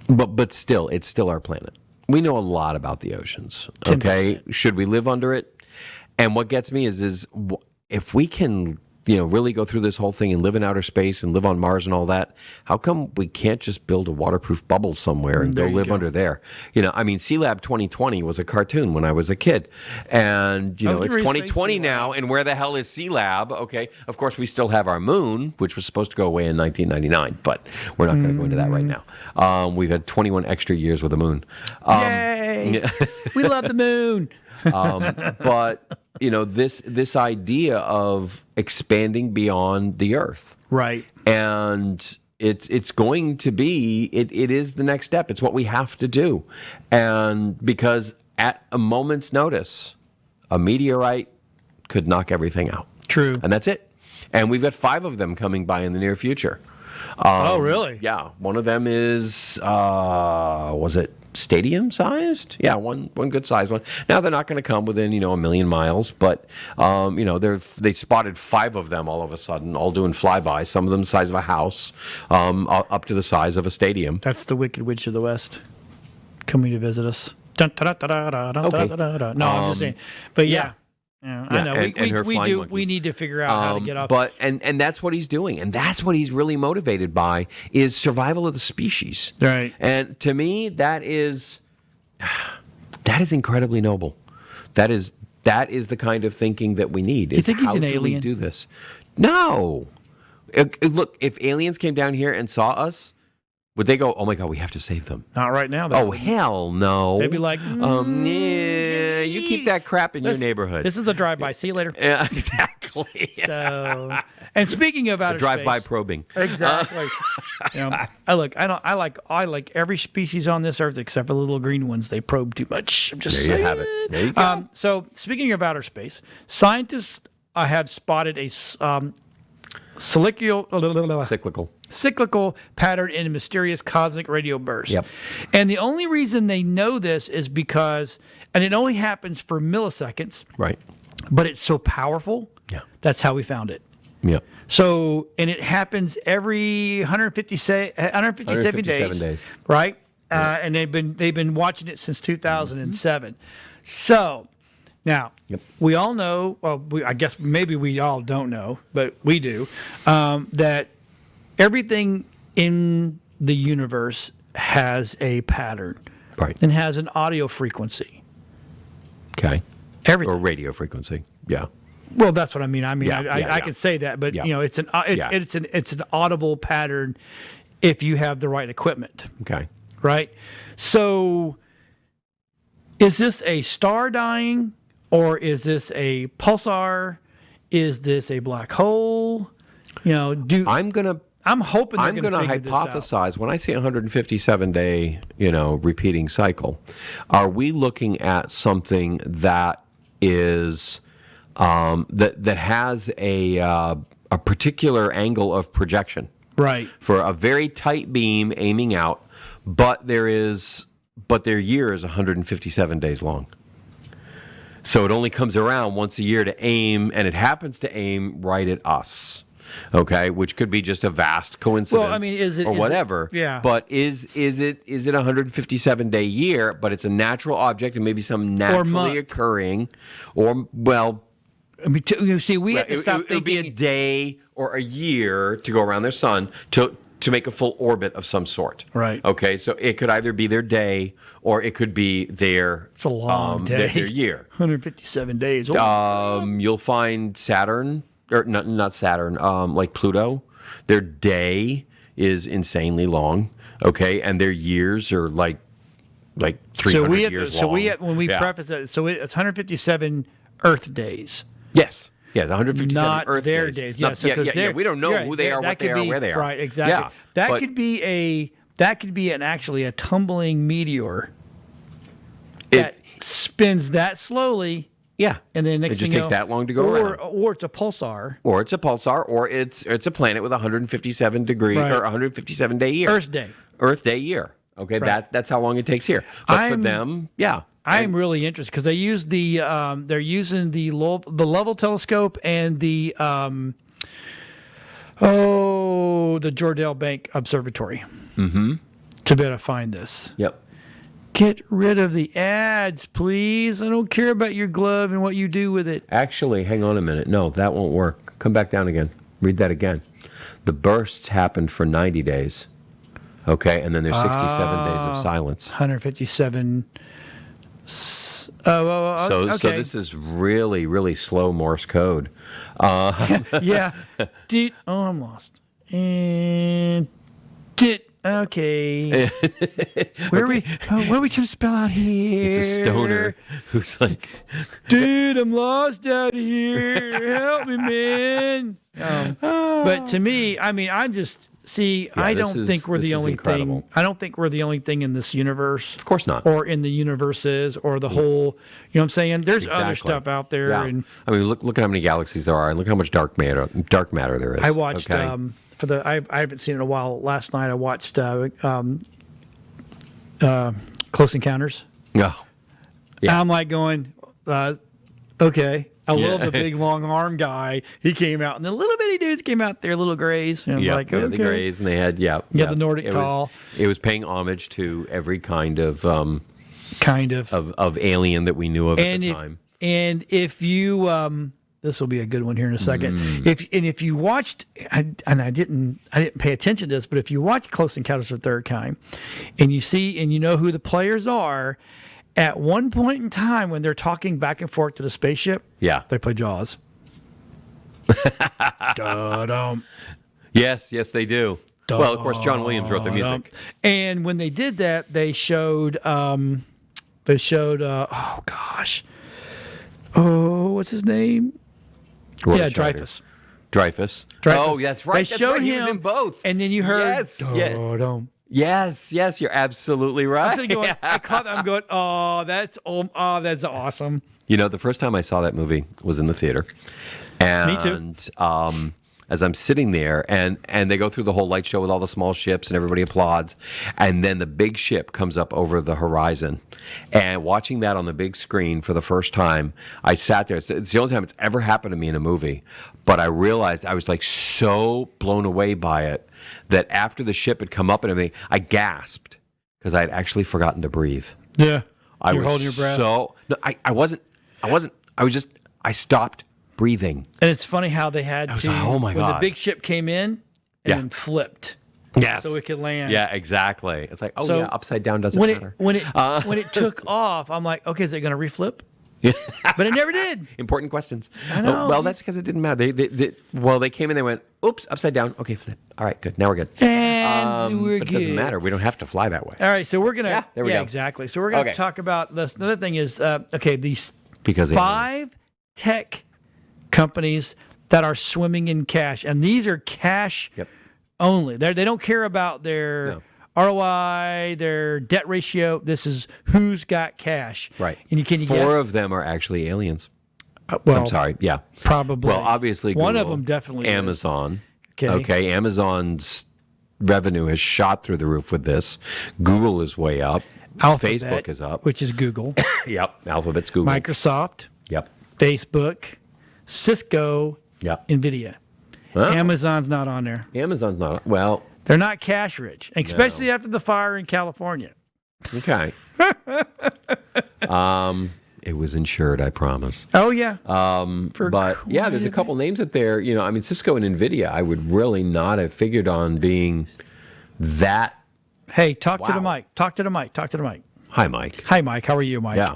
But still, it's still our planet. We know a lot about the oceans. Okay, 10%. Should we live under it? And what gets me is if we can, really go through this whole thing and live in outer space and live on Mars and all that, how come we can't just build a waterproof bubble somewhere and There go you live go. under there? C-Lab 2020 was a cartoon when I was a kid. And, I was it's getting ready to say 2020 C-Lab. now, and where the hell is C-Lab? Okay, of course, we still have our moon, which was supposed to go away in 1999, but we're not going to go into that right now. We've had 21 extra years with the moon. Yay! We love the moon. But this idea of expanding beyond the earth, Right. and it's going to be it is the next step. It's what we have to do, and because at a moment's notice, a meteorite could knock everything out. True. And that's it. And we've got 5 of them coming by in the near future. Oh, really? Yeah, one of them is was it stadium sized? Yeah, one good sized one. Now they're not going to come within a million miles, but they spotted 5 of them all of a sudden, all doing flybys. Some of them the size of a house, up to the size of a stadium. That's the Wicked Witch of the West coming to visit us. Dun, da, da, da, da, da, da, Okay. da, da, da. No, I'm just saying. But yeah. Yeah, I know. and her we flying do. monkeys. We need to figure out how to get off. But and that's what he's doing, and that's what he's really motivated by is survival of the species. Right. And to me, that is incredibly noble. That is the kind of thinking that we need. You think he's how an do we alien? do this? No. Look, if aliens came down here and saw us, would they go, "Oh my God, we have to save them"? Not right now. Oh hell no! They'd be like, yeah, you keep that crap in your neighborhood. This is a drive-by. See you later. Yeah, exactly. So, and speaking of outer Drive-by space, probing. exactly. I like every species on this earth except for the little green ones. They probe too much. I'm just There saying. you have it. There you go. So, speaking of outer space, scientists have spotted a cyclical pattern in a mysterious cosmic radio burst. Yep. And the only reason they know this is because, and it only happens for milliseconds, Right. but it's so powerful. Yeah. That's how we found it. Yep. So, and it happens every 157 days, right? And they've been watching it since 2007. So Now, we all know, well, I guess maybe we all don't know, but we do, that everything in the universe has a pattern. Right. And has an audio frequency. Okay. Everything. Or radio frequency. Yeah. Well, that's what I mean. Yeah, I can say that, but Yeah. it's an audible pattern if you have the right equipment. Okay. Right? So is this a star dying, or is this a pulsar? Is this a black hole? I'm hoping they're going to hypothesize when I say 157-day, repeating cycle. Are we looking at something that is that has a particular angle of projection, right, for a very tight beam aiming out, but their year is 157 days long. So it only comes around once a year to aim, and it happens to aim right at us. Okay, which could be just a vast coincidence. Well, I mean, is it whatever? Yeah. But is it a 157-day year? But it's a natural object and maybe some naturally occurring, or well. I mean, you see, we have to stop thinking. It would be a day or a year to go around their sun to make a full orbit of some sort. Right. Okay, so it could either be their day or it could be their. It's a long day. Their year. 157 days. You'll find Saturn. Or not Saturn, like Pluto, their day is insanely long, okay, and their years are like 300 years long. So when we preface that, so it's 157 Earth days. Yes, 157 not Earth their days. Yes, Yeah. We don't know who they are, what they are, where they are. Right, exactly. Yeah, that could be actually a tumbling meteor that spins that slowly. Yeah, and then next it just thing takes that long to go around. Or it's a pulsar. Or it's a pulsar, or it's a planet with 157 degree or 157 day year. Earth day year. Okay, right. That's how long it takes here. But for them, yeah. I'm really interested because they use they're using the Lovell telescope and the Jordell Bank Observatory to be able to find this. Yep. Get rid of the ads, please. I don't care about your glove and what you do with it. Actually, hang on a minute. No, that won't work. Come back down again. Read that again. The bursts happened for 90 days. Okay, and then there's 67 days of silence. 157. So this is really, really slow Morse code. Yeah. I'm lost. And okay. What are we trying to spell out here? It's a stoner who's like, dude, I'm lost out here. Help me, man. But to me, I mean, I don't think we're the only thing. I don't think we're the only thing in this universe. Of course not. Or in the universes, or the whole. You know what I'm saying? There's other stuff out there. Yeah. And I mean, look at how many galaxies there are, and look how much dark matter there is. I watched. I haven't seen it in a while. Last night I watched Close Encounters. Oh. Yeah. And I'm like going, okay. I love the big long arm guy. He came out, and the little bitty dudes came out there, little grays. And I'm like, okay. The grays, and they had the Nordic tall. It was paying homage to every kind of alien that we knew of at the time. And if you this will be a good one here in a second. If you watched, and I didn't pay attention to this, but if you watch Close Encounters of the Third Kind, and you see and you know who the players are, at one point in time when they're talking back and forth to the spaceship, they play Jaws. Yes, they do. Well, of course, John Williams wrote the music. And when they did that, they showed oh gosh, what's his name? Dreyfuss. Dreyfuss. Oh, that's right. They showed him. He was in both. And then you heard. Yes, you're absolutely right. I caught that. I'm going, that's awesome. You know, the first time I saw that movie was in the theater. And, me too. As I'm sitting there, and they go through the whole light show with all the small ships, and everybody applauds, and then the big ship comes up over the horizon. And watching that on the big screen for the first time, I sat there. It's the only time it's ever happened to me in a movie. But I realized I was like so blown away by it that after the ship had come up and everything, I gasped because I had actually forgotten to breathe. Yeah, I you were was holding your breath. I wasn't I stopped breathing. And it's funny how they had to, like, oh my when the God. big ship came in and then flipped. Yes. So it could land. Yeah, exactly. It's like, So upside down doesn't When matter. when it took off, I'm like, okay, is it going to reflip? But it never did. Important questions. I know. Well, that's because it didn't matter. They came in, they went, oops, upside down. Okay, flip. All right, good. Now we're good. And we're but good. it doesn't matter. We don't have to fly that way. All right, so we're gonna. there we go. Exactly. So we're gonna Okay. talk about this. Another thing is, these Because 5 tech companies that are swimming in cash, and these are cash Yep. only. They don't care about their No. ROI, their debt ratio. This is who's got cash. Right. And can you 4 guess? of them are actually aliens. Well, I'm sorry. Yeah. probably. Well, obviously, one of Google, them definitely is. Amazon. Okay. Amazon's revenue has shot through the roof with this. Google is way up. Alphabet, Facebook is up. which is Google. Yep. Alphabet's Google. Microsoft, Yep. Facebook, Cisco, Yep. NVIDIA. Huh? Amazon's not on there. Amazon's not. Well, They're not cash rich, especially after the fire in California. okay. It was insured, I promise. Oh yeah. But yeah, there's a couple names out there. Cisco and NVIDIA, I would really not have figured on being that. Hey, talk to the Wow. mic. Talk to the mic. Talk to the mic. Hi, Mike. Hi, Mike. How are you, Mike? Yeah.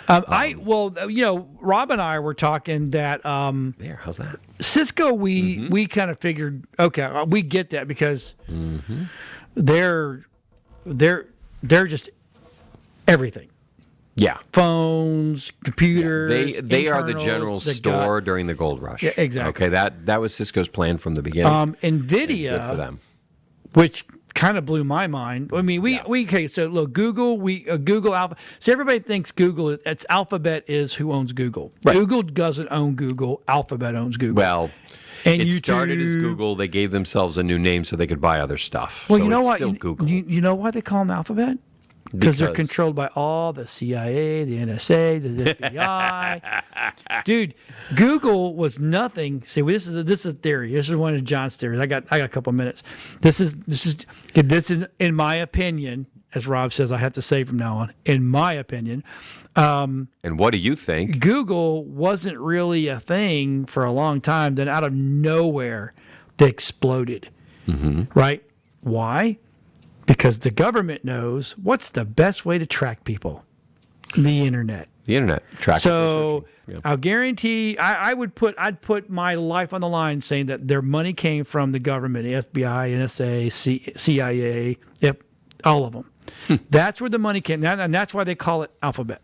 Rob and I were talking that There. How's that? Cisco. We kind of figured, okay, we get that because they're just everything. Yeah. Phones, computers. They are the internals, general they store during the gold rush. Yeah, exactly. Okay, that was Cisco's plan from the beginning. NVIDIA, Good for them. which kind of blew my mind. I mean, okay. So look, Google, Google Alpha. So everybody thinks Google. It's Alphabet is who owns Google. Right. Google doesn't own Google. Alphabet owns Google. Well, and it YouTube, started as Google. They gave themselves a new name so they could buy other stuff. Well, so you know it's what? Still Google. You know why they call them Alphabet? Because they're controlled by all the CIA, the NSA, the FBI. Dude, Google was nothing. See, this is a theory. This is one of John's theories. I got a couple minutes. This is in my opinion, as Rob says, I have to say from now on. In my opinion, and what do you think? Google wasn't really a thing for a long time. Then out of nowhere, they exploded. Right? Why? Because the government knows what's the best way to track people. The internet. The internet tracking. So Yeah. I'll guarantee I'd put my life on the line saying that their money came from the government, FBI, NSA, CIA, all of them. That's where the money came, and that's why they call it Alphabet.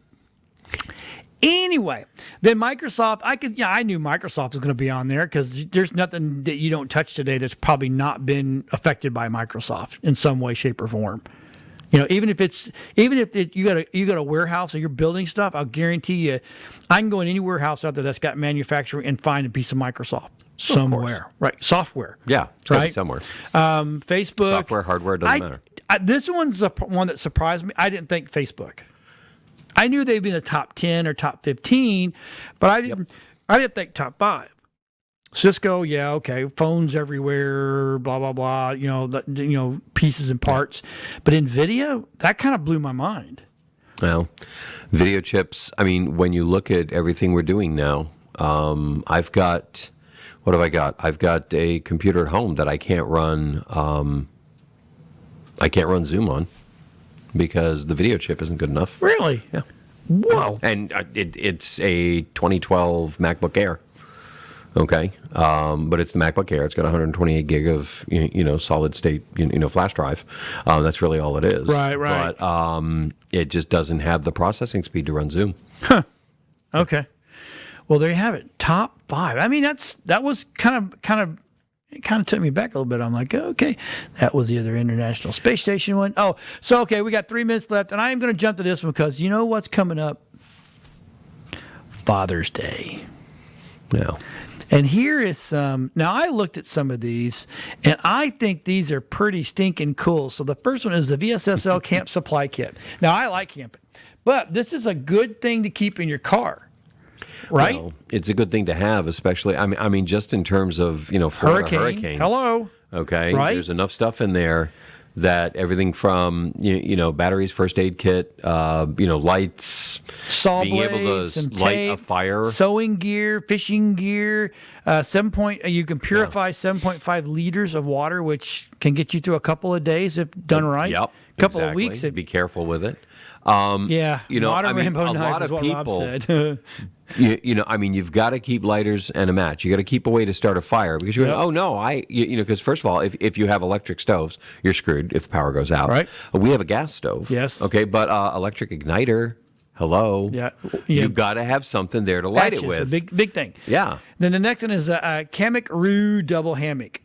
Anyway, then Microsoft, I knew Microsoft was going to be on there because there's nothing that you don't touch today that's probably not been affected by Microsoft in some way, shape, or form. Even if you got a warehouse or you're building stuff, I'll guarantee you, I can go in any warehouse out there that's got manufacturing and find a piece of Microsoft somewhere, right? Software, Yeah, it's gotta be right? somewhere. Facebook, Software, hardware, doesn't matter. This one's the one that surprised me. I didn't think Facebook. I knew they'd be in the top 10 or top 15, but I didn't think top 5. Cisco, yeah, okay, phones everywhere, blah blah blah. Pieces and parts, but NVIDIA, that kind of blew my mind. Well, video chips. I mean, when you look at everything we're doing now, I've got. What have I got? I've got a computer at home that I can't run. I can't run Zoom on because the video chip isn't good enough. Really? Yeah. Whoa. And it's a 2012 MacBook Air. Okay, but it's the MacBook Air. It's got 128 gig of solid state flash drive. That's really all it is. Right. But it just doesn't have the processing speed to run Zoom. Okay. Well, there you have it. Top 5. I mean, that was kind of took me back a little bit. I'm like, okay, that was the other International Space Station one. Oh, so okay, we got 3 minutes left, and I am going to jump to this one because you know what's coming up? Father's Day. Yeah. And here is some. Now, I looked at some of these, and I think these are pretty stinking cool. So the first one is the VSSL Camp Supply Kit. Now, I like camping, but this is a good thing to keep in your car, right? Well, it's a good thing to have, especially. I mean, just in terms of Florida hurricanes. Hello. Okay. Right? There's enough stuff in there that everything from batteries, first aid kit, lights, saw being able blades, to some light tape, a fire, sewing gear, fishing gear. You can purify 7.5 liters of water, which can get you through a couple of days if done right. Yep, couple exactly. of weeks. Be careful with it. Yeah, Modern Rainbow a Knife lot is of what Rob people. said. You've got to keep lighters and a match. You got to keep a way to start a fire because you go, Yep. oh no, because first of all, if you have electric stoves, you're screwed if the power goes out. Right. We have a gas stove. Yes. Okay, but electric igniter. Hello. Yeah. You've got to have something there to light Patches, it with. a big thing. Yeah. Then the next one is a Kamek double hammock.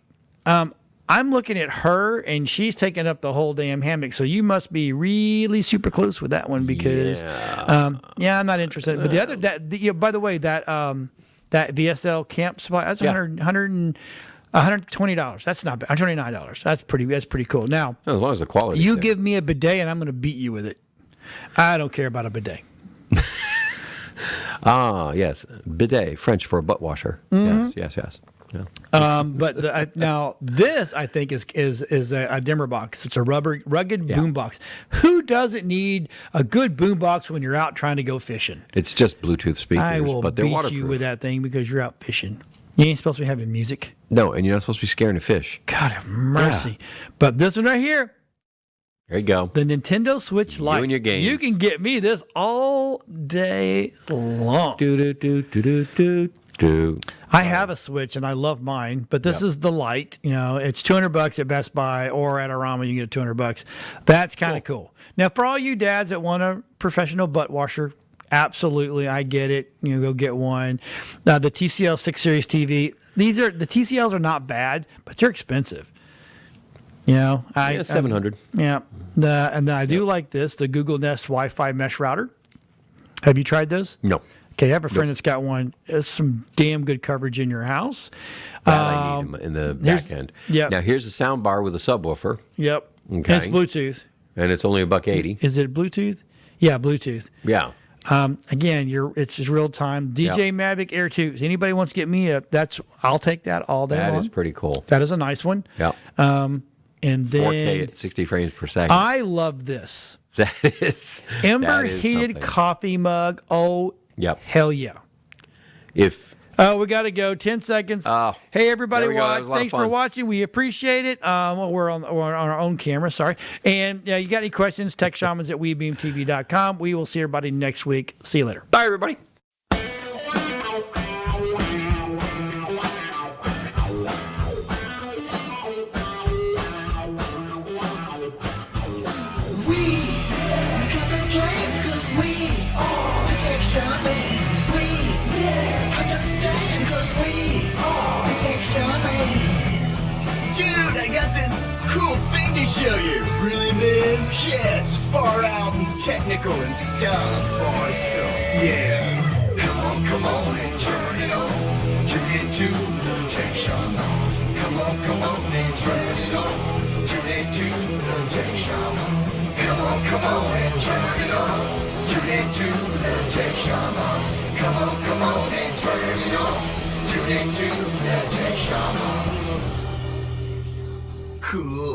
I'm looking at her, and she's taking up the whole damn hammock. So you must be really super close with that one because, I'm not interested. But the other by the way, that VSL camp supply that's $120. That's not bad. $129. That's pretty cool. Now, As long as the quality. you give me a bidet, and I'm going to beat you with it. I don't care about a bidet. Yes, bidet, French for a butt washer. Mm-hmm. Yes. Yeah. But now this I think is a dimmer box. It's a rugged boom box. Who doesn't need a good boom box when you're out trying to go fishing? It's just Bluetooth speakers, I will but they're beat waterproof. you with that thing because you're out fishing. You ain't supposed to be having music. No, and you're not supposed to be scaring a fish. God have mercy. But this one right here, There you go. the Nintendo Switch Lite. and your games. You can get me this all day long. I have a Switch and I love mine, but this is the Lite. It's $200 at Best Buy or at Arama. You can get it $200. That's kind of cool. Now, for all you dads that want a professional butt washer, absolutely, I get it. Go get one. The TCL 6 Series TV. The TCLs are not bad, but they're expensive. 700. And I do like this, the Google Nest Wi-Fi mesh router. Have you tried this? No. Okay, I have a friend that's got one. It's some damn good coverage in your house. I need them in the back end. Yep. Now, here's a sound bar with a subwoofer, Yep. Okay. And it's Bluetooth. and it's only $180. Is it Bluetooth? Yeah, Bluetooth. Yeah. Again, it's just real time. DJ Mavic Air 2. Anybody wants to get me I'll take that all day long. That is pretty cool. That is a nice one. Yeah. And then 4K at 60 frames per second. I love this. That is Ember that is heated something. coffee mug. Oh, Yep. hell yeah. Oh, we got to go. 10 seconds. Hey, everybody, there we go. That watch. was a lot of Thanks for fun. watching. We appreciate it. We're on our own camera. Sorry. And you got any questions? TechShamans at WeBeamTV.com. We will see everybody next week. See you later. Bye, everybody. We got the plans 'cause we are the Tech Shamans. We understand 'cause we are the Tech Shamans. Dude, I got this cool thing to show you. Really, man? Yeah, it's far out and technical and stuff. Awesome. Yeah. Come on and turn it on. Tune into the Tech Shamans. Come on and turn it on. Tune into the Tech Shamans. Come on and turn it on. Tune into the Tech Shamans. Come on and turn it on. Tune into the Tech Shamans. Cool.